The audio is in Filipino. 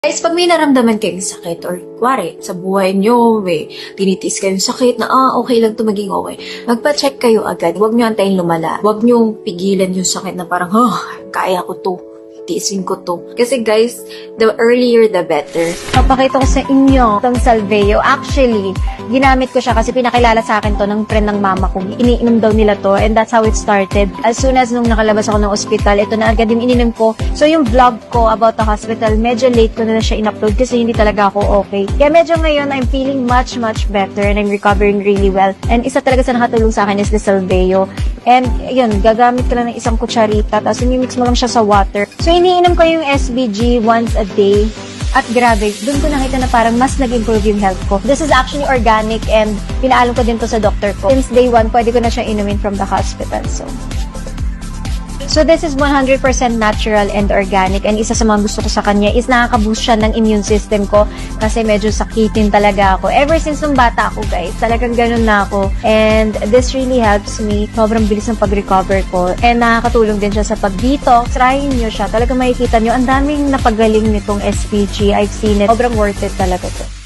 Guys, pag may naramdaman kayong sakit or kuwari, sa buhay nyo, tinitiis kayong sakit na, okay lang to maging okay. Magpa-check kayo agad. Huwag nyo antayin lumala. Huwag nyo pigilan yung sakit na parang, kaya ko to. Tiisin ko to. Kasi guys, the earlier the better. Papakita ko sa inyo itong Salveo. Actually, ginamit ko siya kasi pinakilala sa akin to ng friend ng mama ko. Iniinom daw nila to and that's how it started. As soon as nung nakalabas ako ng ospital, ito na agad yung ininom ko. So yung vlog ko about the hospital, medyo late ko na siya in-upload kasi hindi talaga ako okay. Kaya medyo ngayon, I'm feeling much better and I'm recovering really well. And isa talaga sa nakatulong sa akin is the Salveo. And yun, gagamit ko lang ng isang kutsarita tapos imimix mo lang siya sa water. So iniinom ko yung SBG once a day. At grabe, doon ko nakita na parang mas nag-improve yung health ko. This is actually organic and pinaalam ko din to sa doctor ko. Since day 1, pwede ko na siya inumin from the hospital. So this is 100% natural and organic and isa sa mga gusto ko sa kanya is nakaka-boost siya ng immune system ko kasi medyo sakitin talaga ako. Ever since nung bata ako guys, talagang ganun na ako. And this really helps me. Sobrang bilis ng pag-recover ko and nakakatulong din siya sa pag-detox. Trying nyo siya. Talagang makikita nyo, ang daming napagaling nitong SPG. I've seen it. Sobrang worth it talaga to.